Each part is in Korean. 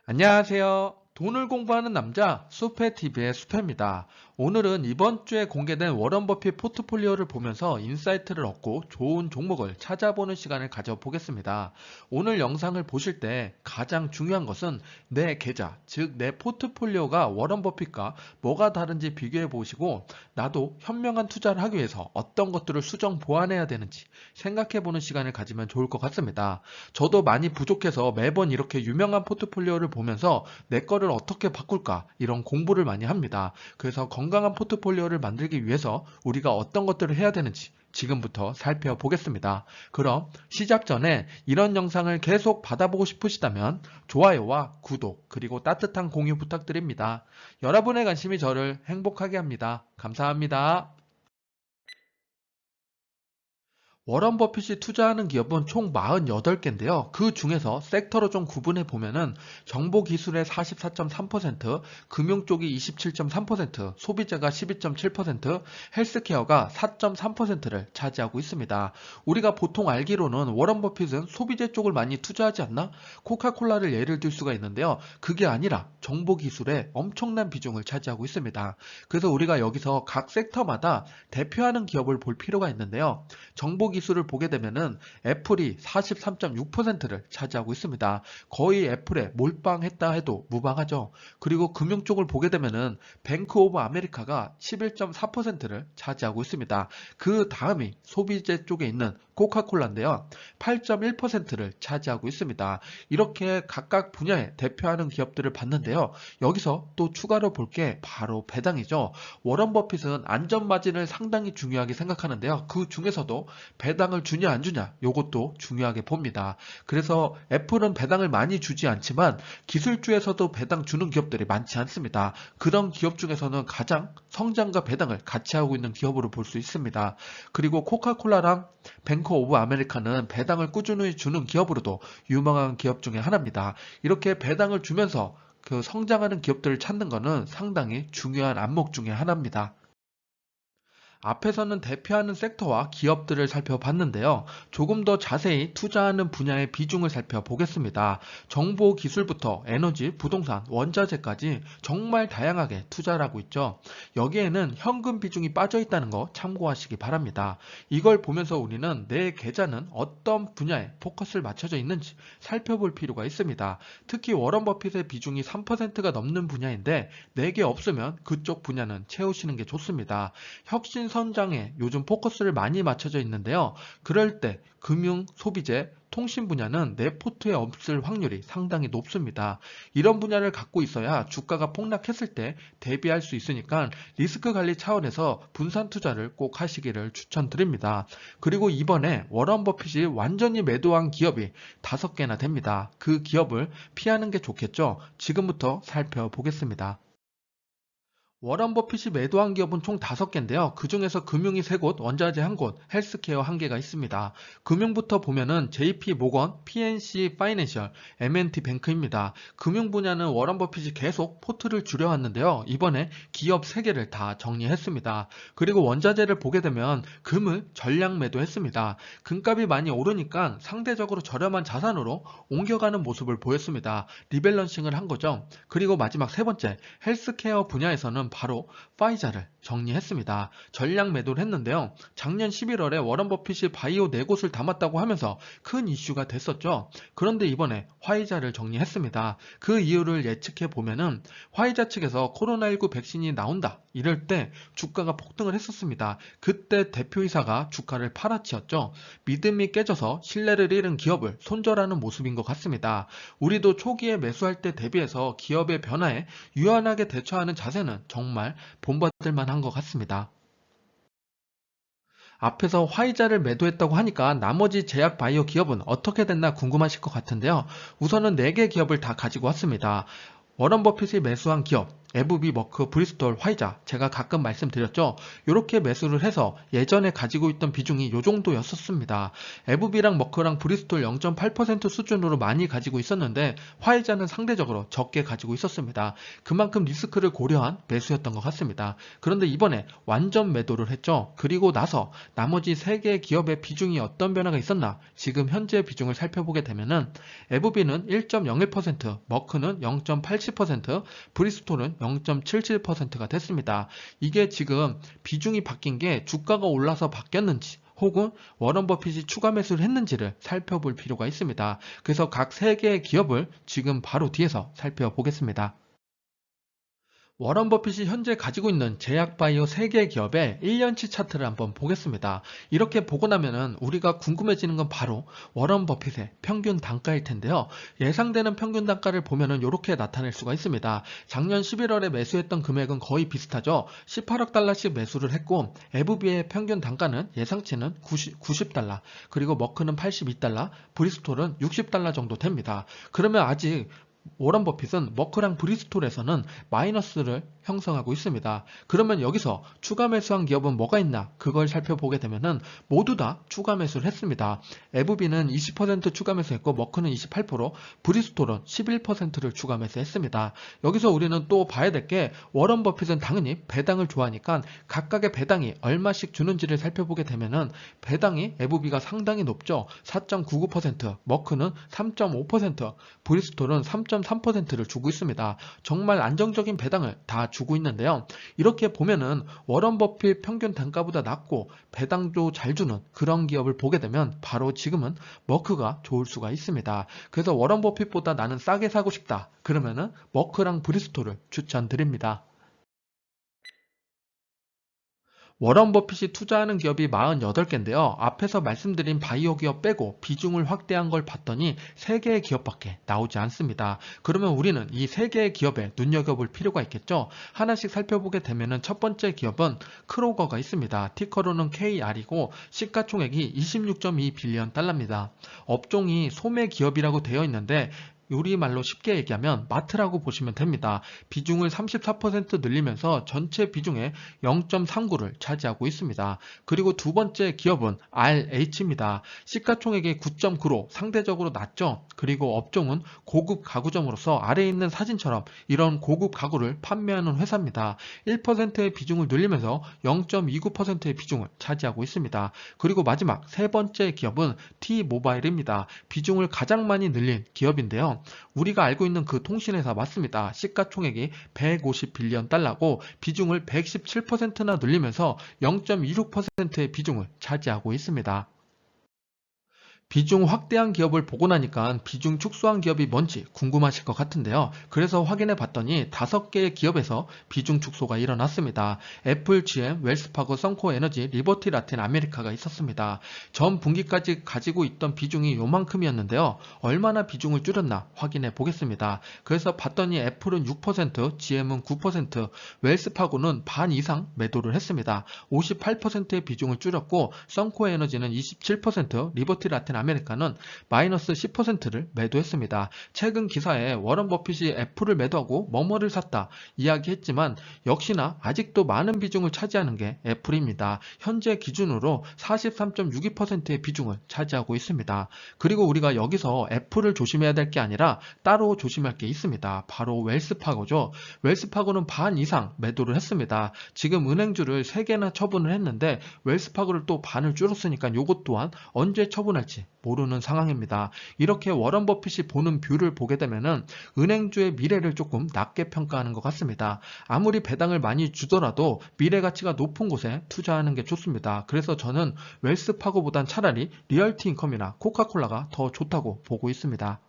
안녕하세요. 돈을 공부하는 남자 수페TV의 수페입니다. 오늘은 이번 주에 공개된 워런 버핏 포트폴리오를 보면서 인사이트를 얻고 좋은 종목을 찾아보는 시간을 가져보겠습니다. 오늘 영상을 보실 때 가장 중요한 것은 내 계좌, 즉 내 포트폴리오가 워런 버핏과 뭐가 다른지 비교해 보시고 나도 현명한 투자를 하기 위해서 어떤 것들을 수정 보완해야 되는지 생각해 보는 시간을 가지면 좋을 것 같습니다. 저도 많이 부족해서 매번 이렇게 유명한 포트폴리오를 보면서 내 거를 어떻게 바꿀까 이런 공부를 많이 합니다. 그래서 건강한 포트폴리오를 만들기 위해서 우리가 어떤 것들을 해야 되는지 지금부터 살펴보겠습니다. 그럼 시작 전에 이런 영상을 계속 받아보고 싶으시다면 좋아요와 구독 그리고 따뜻한 공유 부탁드립니다. 여러분의 관심이 저를 행복하게 합니다. 감사합니다. 워런 버핏이 투자하는 기업은 총 48개인데요. 그 중에서 섹터로 좀 구분해 보면은 정보기술의 44.3%, 금융 쪽이 27.3%, 소비재가 12.7%, 헬스케어가 4.3%를 차지하고 있습니다. 우리가 보통 알기로는 워런 버핏은 소비재 쪽을 많이 투자하지 않나? 코카콜라를 예를 들 수가 있는데요. 그게 아니라 정보기술에 엄청난 비중을 차지하고 있습니다. 그래서 우리가 여기서 각 섹터마다 대표하는 기업을 볼 필요가 있는데요. 정보기술을 보게 되면은 애플이 43.6%를 차지하고 있습니다. 거의 애플에 몰빵했다 해도 무방하죠. 그리고 금융 쪽을 보게 되면은 뱅크 오브 아메리카가 11.4%를 차지하고 있습니다. 그 다음이 소비재 쪽에 있는 코카콜라인데요. 8.1%를 차지하고 있습니다. 이렇게 각각 분야에 대표하는 기업들을 봤는데요. 여기서 또 추가로 볼 게 바로 배당이죠. 워런 버핏은 안전마진을 상당히 중요하게 생각하는데요. 그 중에서도 배당을 주냐 안 주냐 이것도 중요하게 봅니다. 그래서 애플은 배당을 많이 주지 않지만 기술주에서도 배당 주는 기업들이 많지 않습니다. 그런 기업 중에서는 가장 성장과 배당을 같이 하고 있는 기업으로 볼 수 있습니다. 그리고 코카콜라랑 뱅크 오브 아메리카는 배당을 꾸준히 주는 기업으로도 유명한 기업 중에 하나입니다. 이렇게 배당을 주면서 그 성장하는 기업들을 찾는 것은 상당히 중요한 안목 중에 하나입니다. 앞에서는 대표하는 섹터와 기업들을 살펴봤는데요. 조금 더 자세히 투자하는 분야의 비중을 살펴보겠습니다. 정보 기술부터 에너지, 부동산, 원자재까지 정말 다양하게 투자를 하고 있죠. 여기에는 현금 비중이 빠져 있다는 거 참고하시기 바랍니다. 이걸 보면서 우리는 내 계좌는 어떤 분야에 포커스를 맞춰져 있는지 살펴볼 필요가 있습니다. 특히 워런 버핏의 비중이 3%가 넘는 분야인데 4개 없으면 그쪽 분야는 채우시는 게 좋습니다. 혁신 선장에 요즘 포커스를 많이 맞춰져 있는데요. 그럴 때 금융, 소비재, 통신 분야는 내 포트에 없을 확률이 상당히 높습니다. 이런 분야를 갖고 있어야 주가가 폭락했을 때 대비할 수 있으니까 리스크 관리 차원에서 분산 투자를 꼭 하시기를 추천드립니다. 그리고 이번에 워런 버핏이 완전히 매도한 기업이 5개나 됩니다. 그 기업을 피하는 게 좋겠죠? 지금부터 살펴보겠습니다. 워런 버핏이 매도한 기업은 총 5개인데요. 그 중에서 금융이 3곳, 원자재 1곳, 헬스케어 1개가 있습니다. 금융부터 보면은 JP 모건, PNC 파이낸셜, M&T 뱅크입니다. 금융 분야는 워런 버핏이 계속 포트를 줄여왔는데요. 이번에 기업 3개를 다 정리했습니다. 그리고 원자재를 보게 되면 금을 전량 매도했습니다. 금값이 많이 오르니까 상대적으로 저렴한 자산으로 옮겨가는 모습을 보였습니다. 리밸런싱을 한 거죠. 그리고 마지막 3번째, 헬스케어 분야에서는 바로 파이자를 정리했습니다. 전량 매도를 했는데요. 작년 11월에 워런 버핏이 바이오 4곳을 담았다고 하면서 큰 이슈가 됐었죠. 그런데 이번에 화이자를 정리했습니다. 그 이유를 예측해 보면은 화이자 측에서 코로나19 백신이 나온다 이럴 때 주가가 폭등을 했었습니다. 그때 대표이사가 주가를 팔아치웠죠. 믿음이 깨져서 신뢰를 잃은 기업을 손절하는 모습인 것 같습니다. 우리도 초기에 매수할 때 대비해서 기업의 변화에 유연하게 대처하는 자세는 정말 본받을 만한 것 같습니다. 앞에서 화이자를 매도했다고 하니까 나머지 제약 바이오 기업은 어떻게 됐나 궁금하실 것 같은데요. 우선은 4개 기업을 다 가지고 왔습니다. 워런 버핏이 매수한 기업, 에브비, 머크, 브리스톨, 화이자 제가 가끔 말씀드렸죠. 이렇게 매수를 해서 예전에 가지고 있던 비중이 이 정도였었습니다. 에브비랑 머크랑 브리스톨 0.8% 수준으로 많이 가지고 있었는데 화이자는 상대적으로 적게 가지고 있었습니다. 그만큼 리스크를 고려한 매수였던 것 같습니다. 그런데 이번에 완전 매도를 했죠. 그리고 나서 나머지 3개의 기업의 비중이 어떤 변화가 있었나 지금 현재 비중을 살펴보게 되면은 에브비는 1.01%, 머크는 0.87%, 브리스톨은 0.77%가 됐습니다. 이게 지금 비중이 바뀐 게 주가가 올라서 바뀌었는지 혹은 워런 버핏이 추가 매수를 했는지를 살펴볼 필요가 있습니다. 그래서 각 3개의 기업을 지금 바로 뒤에서 살펴보겠습니다. 워런 버핏이 현재 가지고 있는 제약바이오 3개 기업의 1년치 차트를 한번 보겠습니다. 이렇게 보고 나면은 우리가 궁금해지는 건 바로 워런 버핏의 평균 단가일 텐데요. 예상되는 평균 단가를 보면은 이렇게 나타낼 수가 있습니다. 작년 11월에 매수했던 금액은 거의 비슷하죠. 18억 달러씩 매수를 했고 에브비의 평균 단가는 예상치는 90달러, 그리고 머크는 82달러, 브리스톨은 60달러 정도 됩니다. 그러면 아직 워런 버핏은 머크랑 브리스톨에서는 마이너스를 형성하고 있습니다. 그러면 여기서 추가 매수한 기업은 뭐가 있나? 그걸 살펴보게 되면은 모두 다 추가 매수를 했습니다. 에브비는 20% 추가 매수했고 머크는 28%, 브리스톨은 11%를 추가 매수했습니다. 여기서 우리는 또 봐야 될 게 워런 버핏은 당연히 배당을 좋아하니까 각각의 배당이 얼마씩 주는지를 살펴보게 되면은 배당이 에브비가 상당히 높죠. 4.99%, 머크는 3.5%, 브리스톨은 3.3%를 주고 있습니다. 정말 안정적인 배당을 다 주고 있는데요. 이렇게 보면은 워런 버핏 평균 단가보다 낮고 배당도 잘 주는 그런 기업을 보게 되면 바로 지금은 머크가 좋을 수가 있습니다. 그래서 워런 버핏보다 나는 싸게 사고 싶다. 그러면은 머크랑 브리스톨을 추천드립니다. 워런 버핏이 투자하는 기업이 48개인데요. 앞에서 말씀드린 바이오 기업 빼고 비중을 확대한 걸 봤더니 3개의 기업밖에 나오지 않습니다. 그러면 우리는 이 3개의 기업에 눈여겨볼 필요가 있겠죠. 하나씩 살펴보게 되면 첫 번째 기업은 크로거가 있습니다. 티커로는 KR이고 시가총액이 26.2 빌리언 달러입니다. 업종이 소매 기업이라고 되어 있는데 우리말로 쉽게 얘기하면 마트라고 보시면 됩니다. 비중을 34% 늘리면서 전체 비중의 0.39를 차지하고 있습니다. 그리고 두 번째 기업은 RH입니다. 시가총액이 9.9로 상대적으로 낮죠. 그리고 업종은 고급 가구점으로서 아래에 있는 사진처럼 이런 고급 가구를 판매하는 회사입니다. 1%의 비중을 늘리면서 0.29%의 비중을 차지하고 있습니다. 그리고 마지막 세 번째 기업은 T모바일입니다. 비중을 가장 많이 늘린 기업인데요. 우리가 알고 있는 그 통신회사 맞습니다. 시가총액이 150 빌리언 달러고 비중을 117%나 늘리면서 0.26%의 비중을 차지하고 있습니다. 비중 확대한 기업을 보고 나니까 비중 축소한 기업이 뭔지 궁금하실 것 같은데요. 그래서 확인해 봤더니 5개의 기업에서 비중 축소가 일어났습니다. 애플, GM, 웰스파고, 선코에너지, 리버티 라틴 아메리카가 있었습니다. 전 분기까지 가지고 있던 비중이 요만큼이었는데요. 얼마나 비중을 줄였나 확인해 보겠습니다. 그래서 봤더니 애플은 6%, GM은 9%, 웰스파고는 반 이상 매도를 했습니다. 58%의 비중을 줄였고 선코에너지는 27%, 리버티 라틴 아메리카는 마이너스 10%를 매도했습니다. 최근 기사에 워런 버핏이 애플을 매도하고 뭐뭐를 샀다 이야기했지만 역시나 아직도 많은 비중을 차지하는 게 애플입니다. 현재 기준으로 43.62%의 비중을 차지하고 있습니다. 그리고 우리가 여기서 애플을 조심해야 될 게 아니라 따로 조심할 게 있습니다. 바로 웰스파고죠. 웰스파고는 반 이상 매도를 했습니다. 지금 은행주를 3개나 처분을 했는데 웰스파고를 또 반을 줄였으니까 이것 또한 언제 처분할지 모르는 상황입니다. 이렇게 워런 버핏이 보는 뷰를 보게 되면은 은행주의 미래를 조금 낮게 평가하는 것 같습니다. 아무리 배당을 많이 주더라도 미래 가치가 높은 곳에 투자하는 게 좋습니다. 그래서 저는 웰스파고보단 차라리 리얼티 인컴이나 코카콜라가 더 좋다고 보고 있습니다.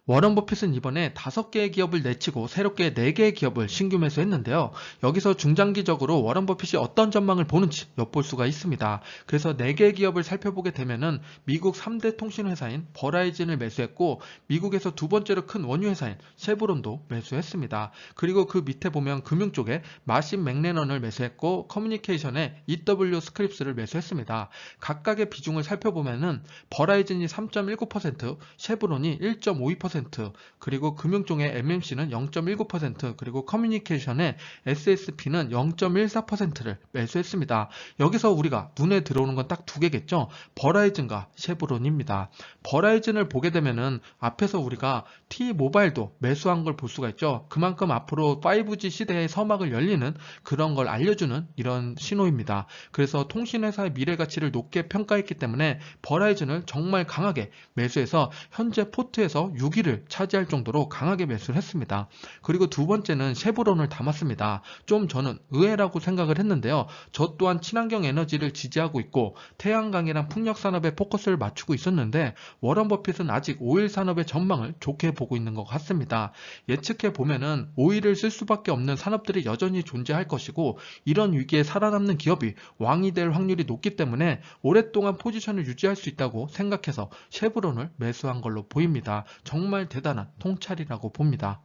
워런 버핏은 이번에 5개의 기업을 내치고 새롭게 4개의 기업을 신규 매수했는데요. 여기서 중장기적으로 워런 버핏이 어떤 전망을 보는지 엿볼 수가 있습니다. 그래서 4개의 기업을 살펴보게 되면은 미국 3대 통신회사인 버라이즌을 매수했고 미국에서 두 번째로 큰 원유회사인 쉐브론도 매수했습니다. 그리고 그 밑에 보면 금융 쪽에 마신 맥레넌을 매수했고 커뮤니케이션에 EW 스크립스를 매수했습니다. 각각의 비중을 살펴보면은 버라이즌이 3.19%, 쉐브론이 1.52% 0.5%, 그리고 금융종의 MMC는 0.19%, 그리고 커뮤니케이션의 SSP는 0.14%를 매수했습니다. 여기서 우리가 눈에 들어오는 건 딱 두 개겠죠. 버라이즌과 쉐브론입니다. 버라이즌을 보게 되면은 앞에서 우리가 T모바일도 매수한 걸 볼 수가 있죠. 그만큼 앞으로 5G 시대의 서막을 열리는 그런 걸 알려주는 이런 신호입니다. 그래서 통신회사의 미래 가치를 높게 평가했기 때문에 버라이즌을 정말 강하게 매수해서 현재 포트에서 6위를 차지할 정도로 강하게 매수를 했습니다. 그리고 두 번째는 쉐브론을 담았습니다. 좀 저는 의외라고 생각을 했는데요. 저 또한 친환경 에너지를 지지하고 있고 태양광이랑 풍력 산업에 포커스를 맞추고 있었는데 워런 버핏은 아직 오일 산업의 전망을 좋게 보고 있는 것 같습니다. 예측해 보면은 오일을 쓸 수밖에 없는 산업들이 여전히 존재할 것이고 이런 위기에 살아남는 기업이 왕이 될 확률이 높기 때문에 오랫동안 포지션을 유지할 수 있다고 생각해서 쉐브론을 매수한 걸로 보입니다. 정말 대단한 통찰이라고 봅니다.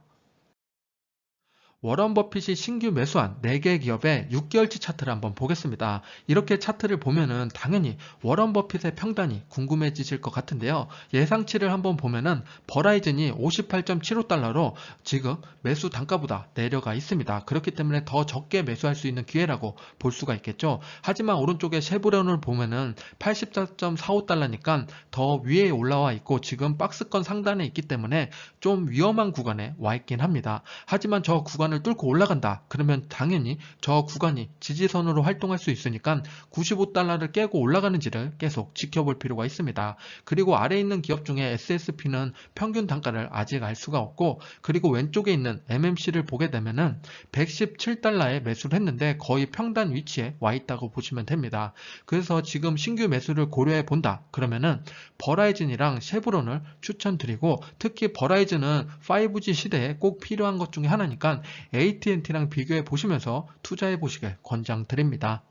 워런 버핏이 신규 매수한 4개 기업의 6개월치 차트를 한번 보겠습니다. 이렇게 차트를 보면은 당연히 워런 버핏의 평단이 궁금해지실 것 같은데요. 예상치를 한번 보면은 버라이즌이 58.75달러로 지금 매수 단가보다 내려가 있습니다. 그렇기 때문에 더 적게 매수할 수 있는 기회라고 볼 수가 있겠죠. 하지만 오른쪽에 쉐브론을 보면은 84.45달러니까 더 위에 올라와 있고 지금 박스권 상단에 있기 때문에 좀 위험한 구간에 와 있긴 합니다. 하지만 저 구간을 뚫고 올라간다. 그러면 당연히 저 구간이 지지선으로 활동할 수 있으니까 95달러를 깨고 올라가는지를 계속 지켜볼 필요가 있습니다. 그리고 아래에 있는 기업 중에 SSP는 평균 단가를 아직 알 수가 없고 그리고 왼쪽에 있는 MMC를 보게 되면은 117달러에 매수를 했는데 거의 평단 위치에 와 있다고 보시면 됩니다. 그래서 지금 신규 매수를 고려해 본다. 그러면은 버라이즌이랑 쉐브론을 추천드리고 특히 버라이즌은 5G 시대에 꼭 필요한 것 중에 하나니까 AT&T랑 비교해 보시면서 투자해 보시길 권장드립니다.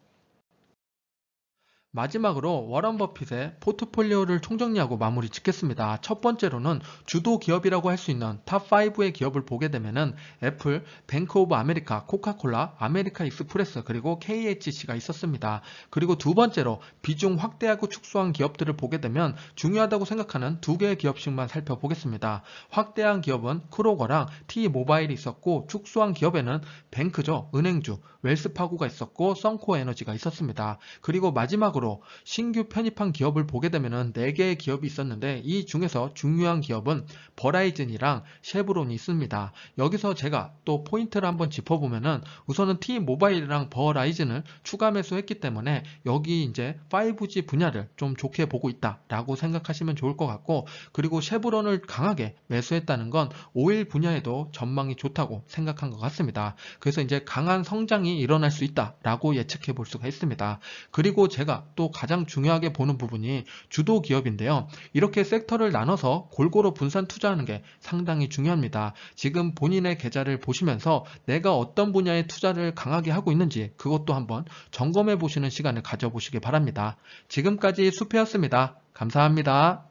마지막으로 워런 버핏의 포트폴리오를 총정리하고 마무리 짓겠습니다. 첫 번째로는 주도 기업이라고 할 수 있는 탑5의 기업을 보게 되면은 애플, 뱅크 오브 아메리카, 코카콜라, 아메리카 익스프레스 그리고 KHC가 있었습니다. 그리고 두 번째로 비중 확대하고 축소한 기업들을 보게 되면 중요하다고 생각하는 두 개의 기업씩만 살펴보겠습니다. 확대한 기업은 크로거랑 T모바일이 있었고 축소한 기업에는 뱅크죠, 은행주, 웰스파고가 있었고 썬코에너지가 있었습니다. 그리고 마지막으로 신규 편입한 기업을 보게 되면은 4개의 기업이 있었는데 이 중에서 중요한 기업은 버라이즌이랑 쉐브론이 있습니다. 여기서 제가 또 포인트를 한번 짚어보면은 우선은 T모바일이랑 버라이즌을 추가 매수했기 때문에 여기 이제 5G 분야를 좀 좋게 보고 있다라고 생각하시면 좋을 것 같고 그리고 쉐브론을 강하게 매수했다는 건 오일 분야에도 전망이 좋다고 생각한 것 같습니다. 그래서 이제 강한 성장이 일어날 수 있다라고 예측해 볼 수가 있습니다. 그리고 제가 또 가장 중요하게 보는 부분이 주도 기업인데요. 이렇게 섹터를 나눠서 골고루 분산 투자하는 게 상당히 중요합니다. 지금 본인의 계좌를 보시면서 내가 어떤 분야에 투자를 강하게 하고 있는지 그것도 한번 점검해 보시는 시간을 가져보시기 바랍니다. 지금까지 수피였습니다. 감사합니다.